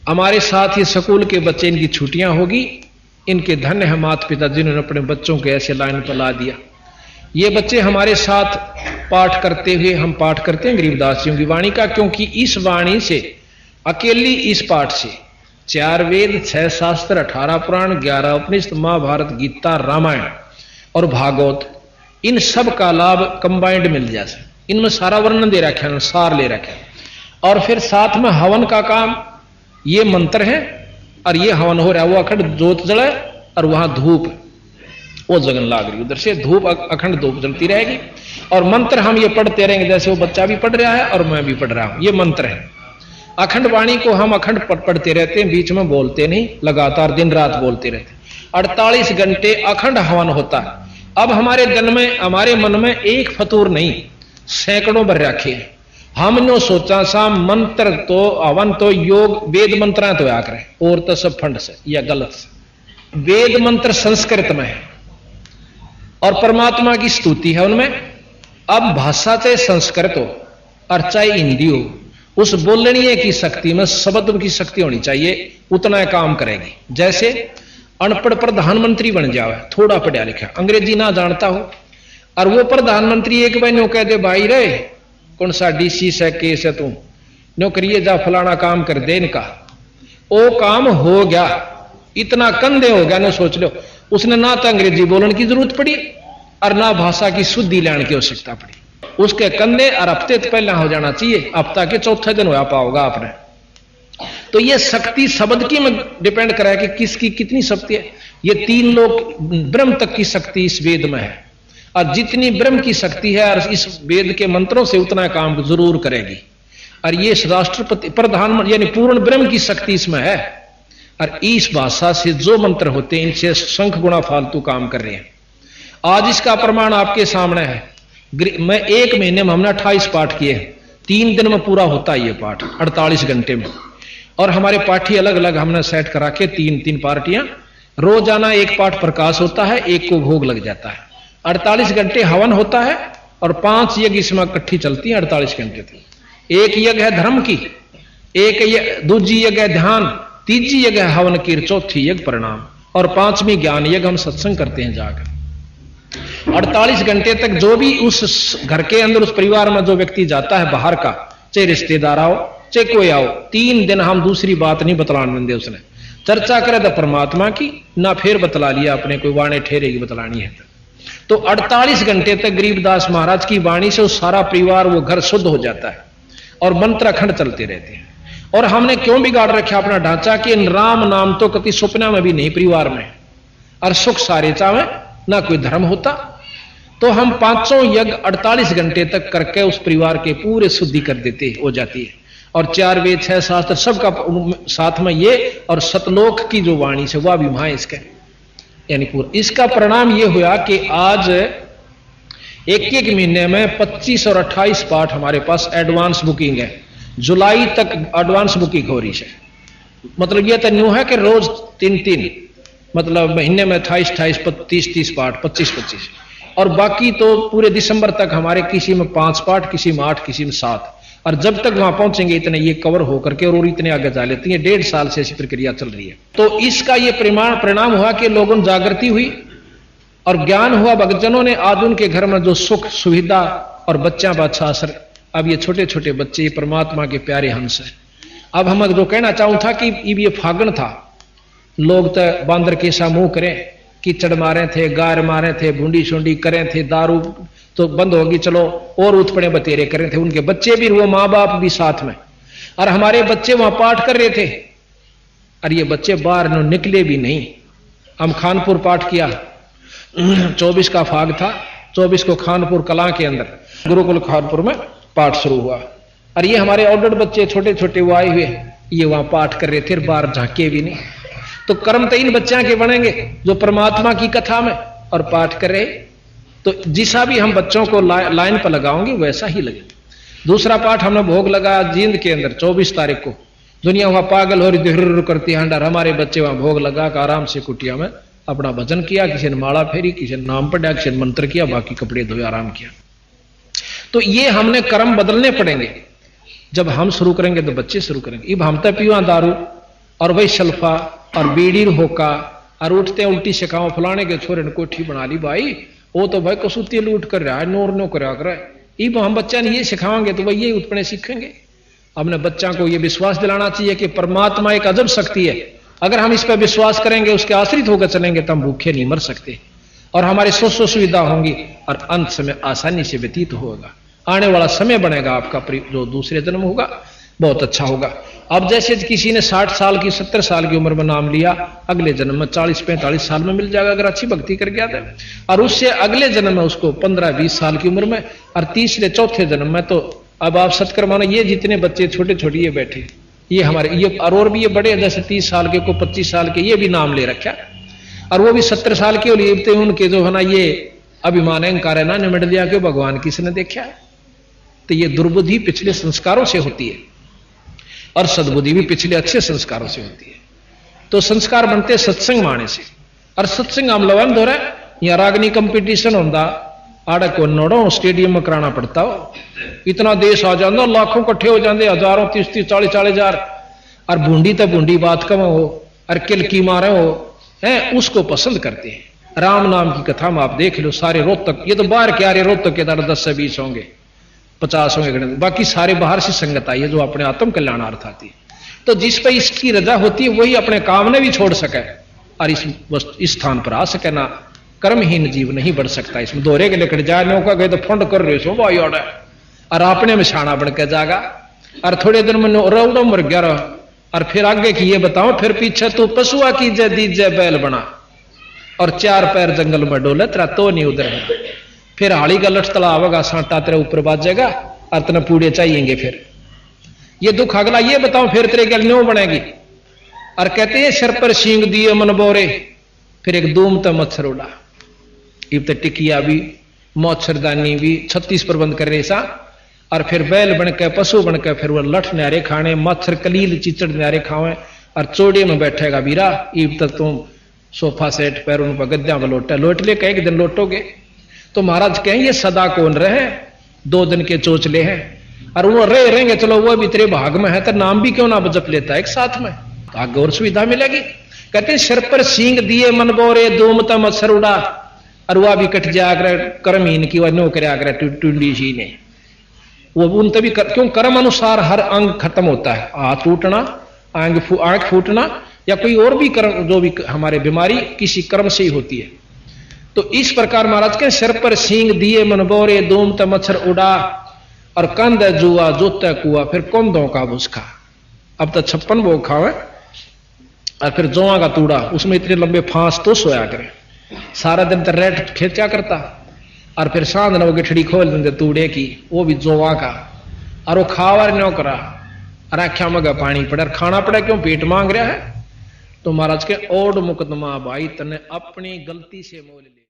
हमारे साथ ये स्कूल के बच्चे, इनकी छुट्टियां होगी, इनके धन्य है माता पिता जिन्होंने अपने बच्चों को ऐसे लाइन पर ला दिया। ये बच्चे हमारे साथ पाठ करते हुए, हम पाठ करते हैं गरीबदास जी की वाणी का, क्योंकि इस वाणी से, अकेली इस पाठ से 4 वेद, 6 शास्त्र, 18 पुराण, 11 उपनिषद, महाभारत, गीता, रामायण और भागवत, इन सब का लाभ कंबाइंड मिल जाए। इनमें सारा वर्णन दे रखा है, सार ले रखा है। और फिर साथ में हवन का काम, ये मंत्र है और ये हवन हो रहा है। वो अखंड जोत जले और वहां धूप वो जगन लाग रही, उधर से धूप, अखंड धूप जलती रहेगी। और मंत्र हम ये पढ़ते रहेंगे, जैसे वो बच्चा भी पढ़ रहा है और मैं भी पढ़ रहा हूं। ये मंत्र है। अखंड वाणी को हम अखंड पढ़ते रहते हैं, बीच में बोलते नहीं, लगातार दिन रात बोलते रहते। 48 घंटे अखंड हवन होता है। अब हमारे दिन में, हमारे मन में एक फतूर नहीं, सैकड़ों भर रखे हैं। हमने सोचा सा मंत्र तो, हवन तो, योग वेद मंत्र तो आ करे, और तो सब फंड से या गलत से। वेद मंत्र संस्कृत में है और परमात्मा की स्तुति है उनमें। अब भाषा चाहे संस्कृत हो और चाहे हिंदी हो, उस बोलने की शक्ति में शब्द की शक्ति होनी चाहिए, उतना काम करेगी। जैसे अनपढ़ प्रधानमंत्री बन जावे, थोड़ा पढ़ा लिखा, अंग्रेजी ना जानता हो, और वो प्रधानमंत्री एक बार न्यो कह दे, भाई रे कौन सा डीसी से केस है, तू न्यो करिए जा, फलाना काम कर दे इनका, वो काम हो गया, इतना कंधे हो गया। नो सोच लो, उसने ना तो अंग्रेजी बोलने की जरूरत पड़ी और ना भाषा की शुद्धि लेने की आवश्यकता पड़ी। उसके कंधे और हफ्ते तो पहले हो जाना चाहिए, हफ्ता के चौथे दिन हो पाओगा आपने। तो ये शक्ति शब्द की में डिपेंड करा है कि किसकी कितनी शक्ति है। ये 3 लोग ब्रह्म तक की शक्ति इस वेद में है, और जितनी ब्रह्म की शक्ति है और इस वेद के मंत्रों से उतना काम जरूर करेगी। और ये राष्ट्रपति, प्रधानमंत्री, यानी पूर्ण ब्रह्म की शक्ति इसमें है। और इस भाषा से जो मंत्र होते हैं, इनसे शंख गुणा फालतू काम कर रहे हैं। आज इसका प्रमाण आपके सामने है। मैं 1 महीने में हमने 28 पाठ किए, 3 दिन में पूरा होता है ये पाठ, 48 घंटे में। और हमारे पाठी अलग अलग हमने सेट करा के 3-3 पार्टियां, रोजाना 1 पाठ प्रकाश होता है, 1 को भोग लग जाता है। 48 घंटे हवन होता है और 5 यज्ञ इसमें इकट्ठी चलती है 48 घंटे तक। 1 यज्ञ है धर्म की, 1 दूजी यज्ञ है ध्यान, तीजी यज्ञ है हवन की, चौथी यज्ञ परिणाम, और 5वीं ज्ञान यज्ञ हम सत्संग करते हैं जाकर। 48 घंटे तक जो भी उस घर के अंदर, उस परिवार में जो व्यक्ति जाता है बाहर का, चाहे रिश्तेदार आओ चाहे कोई आओ, 3 दिन हम दूसरी बात नहीं बतलाने देंगे। उसने चर्चा करे तो परमात्मा की, ना फिर बतला लिया अपने कोई वाणी ठहरेगी बतलानी है। तो 48 घंटे तक गरीबदास महाराज की वाणी से उस सारा परिवार, वो घर शुद्ध हो जाता है और मंत्र अखंड चलते रहते हैं। और हमने क्यों बिगाड़ रखा अपना ढांचा कि राम नाम तो कभी सपना में भी नहीं परिवार में, और सुख सारे चावे, ना कोई धर्म होता। तो हम 5 यज्ञ 48 घंटे तक करके उस परिवार के पूरे शुद्धि कर देते हो जाती है। और 4 वेद, 6 शास्त्र सबका साथ में ये, और सतलोक की जो वाणी से वह भी वहां इसके, यानी पूरा। इसका परिणाम ये हुआ कि आज 1-1 महीने में 25 और 28 पाठ हमारे पास एडवांस बुकिंग है। जुलाई तक एडवांस बुकिंग हो रही है। मतलब यह तो न्यू है कि रोज 3-3, मतलब महीने में 28-28, 30-30 पाठ, 25-25, और बाकी तो पूरे दिसंबर तक हमारे किसी में 5 पाठ, किसी में 8, किसी में 7। और जब तक वहां पहुंचेंगे इतने ये कवर होकर के, और इतने आगे जा लेती है। 1.5 साल से ऐसी प्रक्रिया चल रही है। तो इसका ये परिणाम हुआ कि लोगों में जागृति हुई और ज्ञान हुआ भक्तजनों ने। आज उनके घर में जो सुख सुविधा और बच्चा बादशा असर, अब ये छोटे छोटे बच्चे ये परमात्मा के प्यारे हंस है। अब हम जो कहना चाहूं था कि ये फागण था, लोग तो बांदर के सा मुंह करें, कीचड़ मारे थे, गार मारे थे, भूंडी शुंडी करें थे, दारू तो बंद होगी, चलो और उत्पने बतेरे कर थे। उनके बच्चे भी, वो माँ बाप भी साथ में, और हमारे बच्चे वहां पाठ कर रहे थे, और ये बच्चे बाहर निकले भी नहीं। हम खानपुर पाठ किया, 24 का फाग था, 24 को खानपुर कला के अंदर गुरुकुल खानपुर में पाठ शुरू हुआ। और ये हमारे ऑर्डर बच्चे छोटे छोटे वो आए हुए, ये वहां पाठ कर रहे थे, बाहर झांके भी नहीं। तो कर्म तो इन बच्चों के बनेंगे जो परमात्मा की कथा में और पाठ कर रहे। तो जिसा भी हम बच्चों को लाइन पर लगाओगे वैसा ही लगे। दूसरा पाठ हमने भोग लगाया जींद के अंदर 24 तारीख को। दुनिया वहां पागल हो रही करती है हंडर, हमारे बच्चे वहां भोग लगा कर आराम से कुटिया में अपना भजन किया, किसी ने माला फेरी, किसी ने नाम पढ़ा, किसी ने मंत्र किया, बाकी कपड़े धोए आराम किया। तो ये हमने कर्म बदलने पड़ेंगे। जब हम शुरू करेंगे तो बच्चे शुरू करेंगे। अब हम तो पियो दारू, और वही सल्फा और बीड़ी होका और उठते उल्टी सिखाओ फलाने के छोरे ने कोठी बना ली भाई, वो तो भाई कसूती लूट कर रहा है, नोर नो कर रहा है। इब हम बच्चा ने ये सिखाएंगे तो वही यही उत्पन्न सीखेंगे। अपने बच्चा को ये विश्वास दिलाना चाहिए कि परमात्मा एक अजब शक्ति है, अगर हम इस पर विश्वास करेंगे, उसके आश्रित होकर चलेंगे तो हम भूखे नहीं मर सकते और हमारी सुख सुविधा होंगी और अंत समय आसानी से व्यतीत होगा। आने वाला समय बनेगा आपका जो दूसरे जन्म होगा बहुत अच्छा होगा। अब जैसे किसी ने 60 साल की 70 साल की उम्र में नाम लिया, अगले जन्म में 40-45 साल में मिल जाएगा अगर अच्छी भक्ति कर गया था, और उससे अगले जन्म में उसको 15-20 साल की उम्र में, और तीसरे चौथे जन्म में तो अब आप सत्कर मानो ये जितने बच्चे छोटे छोटे ये बैठे, ये हमारे ये और भी ये बड़े जैसे 30 साल के को 25 साल के, ये भी नाम ले रखा, और वो भी 70 साल के लिए उनके जो है ना ये अभिमान अहंकार है ना निमट लिया कि भगवान किसने देखा। तो ये दुर्बुद्धि पिछले संस्कारों से होती है और सद्बुद्धि भी पिछले अच्छे संस्कारों से होती है। तो संस्कार बनते सत्संग माने से, और सत्संग हम लवंद हो रहा है। यहाँ रागनी कंपटीशन होता आड़े को नोड़ो स्टेडियम में कराना पड़ता हो, इतना देश आ जाता, लाखों इकट्ठे हो जाते, हजारों 30-30 40-40 हजार, और बूंदी तो बूंदी बात कम हो और किलकी मारे हो है, उसको पसंद करते हैं। राम नाम की कथा में आप देख लो, सारे रोहतक, ये तो बाहर के आ रहे रोहतक के 10 से 20 होंगे 50 होंगे, बाकी सारे बाहर से संगत आई है जो अपने आत्म कल्याणार्थ आती है। तो जिस पे इसकी रजा होती है वही अपने काम ने भी छोड़ सके और इस स्थान पर आ सके ना। कर्महीन जीव नहीं बढ़ सकता, इसमें दोहरे के लेकर जाने का गए तो फंड कर रहे सो भाई और अपने में छाना बन के जागा, और थोड़े दिन में रौड़ो मर गया रहो, और फिर आगे की ये बताओ, फिर पीछे तू पशुआ की जय दीजय बैल बना और 4 पैर जंगल में डोले तेरा तो नहीं उधर है, फिर हाड़ी का लठ तला आवेगा, सांटा तेरे ऊपर बाजेगा और तेने पूड़े चाहिएंगे। फिर ये दुख अगला ये बताओ फिर तेरे गल न्यों बनेगी। और कहते हैं सिर पर सींग दिए मन बोरे, फिर एक दूम तो मच्छर उड़ा, इब तो टिकिया भी मच्छरदानी भी 36 प्रबंध कर रहे सा, और फिर बैल बनकर पशु बनकर फिर वो लठ न्यारे खाने, मच्छर कलील चिचड़ न्यारे खावे, और चोड़े में बैठेगा बीरा, इब तक तुम सोफा सेट पैरों पर गद्दा में लोट ले कई दिन लोटोगे। तो महाराज कहें ये सदा कौन रहे, 2 दिन के चोचले हैं, और वो रहेंगे, चलो वो भी तेरे भाग में है तो नाम भी क्यों ना जप लेता है एक साथ में, आगे और सुविधा मिलेगी। कहते सिर पर सींग दिए मन बोरे, दूम त मच्छर उड़ा, और वह भी कट जाकर कर्महीन की वह नो करे आकर टूंडी जी ने वो उन तभी क्यों कर्म अनुसार हर अंग खत्म होता है, हाथ टूटना, आंख फूटना या कोई और भी कर्म, जो भी हमारे बीमारी किसी कर्म से ही होती है। तो इस प्रकार महाराज के सिर पर सींग दिए मन बोरे, दूम त मच्छर उड़ा, और कंध जुआ जोता कुआ, फिर कौंधों का भुसखा, अब तो 56 वो खावे, और फिर जोआ का तूड़ा, उसमें इतने लंबे फांस तो सोया करे, सारा दिन तो रेट खेचा करता, और फिर सांझ न वो गिठड़ी खोल देंगे तूड़े की, वो भी जोआ का, और वो खावर न्यों करा, और आख्या मगा पानी पड़े, खाना पड़ा क्यों पेट मांग रहा है। तो महाराज के ओड मुकदमा भाई तने अपनी गलती से मोल ले।